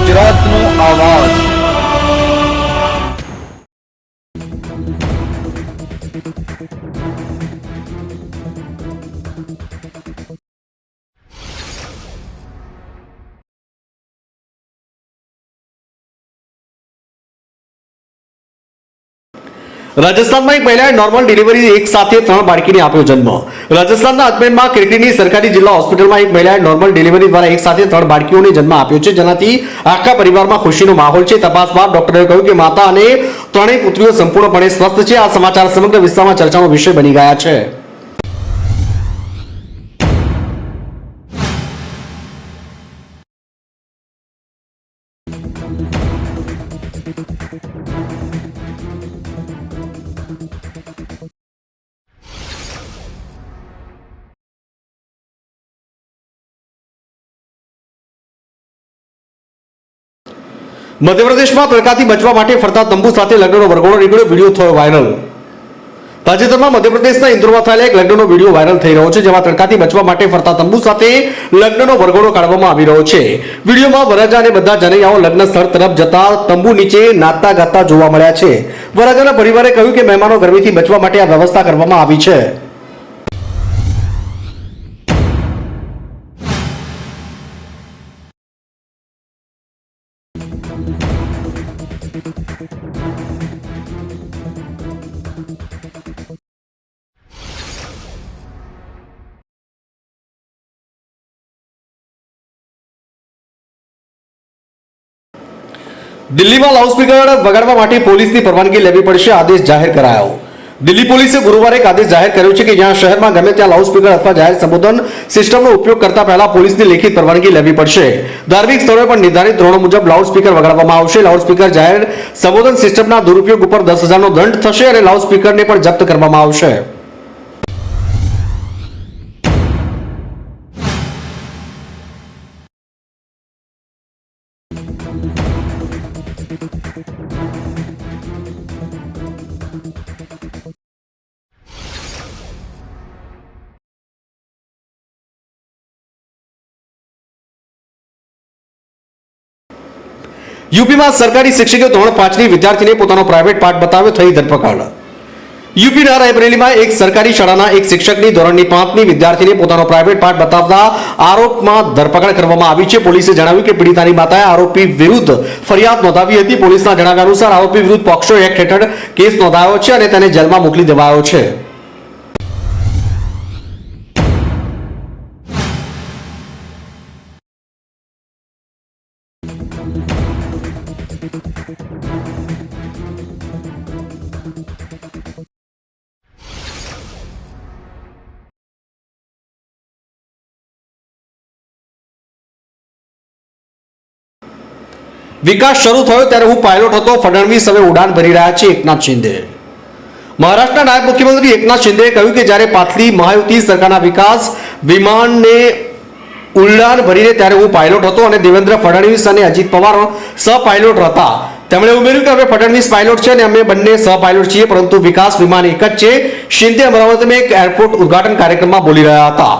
ગુજરાતનો આવાજ। રાજસ્થાનમાં એક મહિલાએ નોર્મલ ડિલિવરી એક સાથે 3 બાળકીને આપ્યો જન્મ। રાજસ્થાનના અજમેરમાં ક્રિકેટની સરકારી જિલ્લા હોસ્પિટલમાં એક મહિલાએ નોર્મલ ડિલિવરી દ્વારા એક સાથે 3 બાળકીઓને જન્મ આપ્યો છે, જેનાથી આખા પરિવારમાં ખુશીનો માહોલ છે। તપાસ બાદ ડોક્ટરે કહ્યું કે માતા અને ત્રણેય પુત્રીઓ સંપૂર્ણપણે સ્વસ્થ છે। આ સમાચાર સમગ્ર વિશ્વમાં ચર્ચાનો વિષય બની ગયા છે। મધ્યપ્રદેશમાં તડકાથી બચવા માટે ફરતા તંબુ સાથે લગ્નનો વરઘોડો નીકળ્યો, વિડીયો થયો વાયરલ। તાજેતરમાં મધ્યપ્રદેશના ઇન્દોરમાં થયેલા એક લગ્નનો વિડીયો વાયરલ થઈ રહ્યો છે, જેમાં તડકાથી બચવા માટે ફરતા તંબુ સાથે લગ્નનો વરઘોડો કાઢવામાં આવી રહ્યો છે। વિડીયોમાં વરરાજા અને બધા જનૈયાઓ લગ્ન સ્થળ તરફ જતા તંબુ નીચે નાચતા ગાતા જોવા મળ્યા છે। વરરાજાના પરિવારે કહ્યું કે મહેમાનો ગરમીથી બચવા માટે આ વ્યવસ્થા કરવામાં આવી છે। દિલ્હીમાં લાઉડસ્પીકર વગાડવા માટે પોલીસની પરવાનગી લેવી પડશે, આદેશ જાહેર કરાયો। દિલ્હી પોલીસે ગુરુવારે એક આદેશ જાહેર કર્યો છે કે જ્યાં શહેરમાં ગમે ત્યાં લાઉડસ્પીકર અથવા જાહેર સંબોધન સિસ્ટમનો ઉપયોગ કરતા પહેલા પોલીસની લેખિત પરવાનગી લેવી પડશે। ધાર્મિક સ્થળોએ પણ નિર્ધારિત ધોરણો મુજબ લાઉડસ્પીકર વગાડવામાં આવશે। લાઉડસ્પીકર જાહેર સંબોધન સિસ્ટમના દુરુપયોગ ઉપર 10,000નો દંડ થશે અને લાઉડસ્પીકરને પણ જપ્ત કરવામાં આવશે। यूपीમાં સરકારી શિક્ષકે ધોરણ 5ની વિદ્યાર્થીને પોતાનો પ્રાઇવેટ પાર્ટ બતાવ્યો, થઈ ધરપકડ। યુપીના રાયબરેલીમાં એક સરકારી શાળાના એક શિક્ષકની ધોરણ 5ની વિદ્યાર્થીને પોતાનો પ્રાઇવેટ પાર્ટ બતાવતા આરોપમાં ધરપકડ કરવામાં આવી છે। પોલીસે જણાવ્યું કે પીડિતાની માતાએ આરોપી વિરુદ્ધ ફરિયાદ નોંધાવી હતી। પોલીસના જણાવ્યા અનુસાર આરોપી વિરુદ્ધ પોક્સો એક્ટ હેઠળ કેસ નોંધાયો છે અને તેને જેલમાં મોકલી દેવાયો છે। વિકાસ શરૂ થયો ત્યારે હું પાયલોટ હતો, ફડણવીસ હવે ઉડાન ભરી રહ્યા છે, એકનાથ શિંદે। મહારાષ્ટ્રના નાયબ મુખ્યમંત્રી એકનાથ શિંદેએ કહ્યું કે જ્યારે પાછલી મહાયુતિ સરકારના વિકાસ વિમાનને ઉડાન ભરીને ત્યારે હું પાયલોટ હતો અને દેવેન્દ્ર ફડણવીસ અને અજીત પવાર સહ પાયલોટ હતા। તેમણે ઉમેર્યું કે હવે ફડણવીસ પાયલોટ છે અને અમે બંને સહ પાયલોટ છીએ, પરંતુ વિકાસ વિમાન એક જ છે। શિંદે અમરાવતીમાં એક એરપોર્ટ ઉદ્ઘાટન કાર્યક્રમમાં બોલી રહ્યા હતા।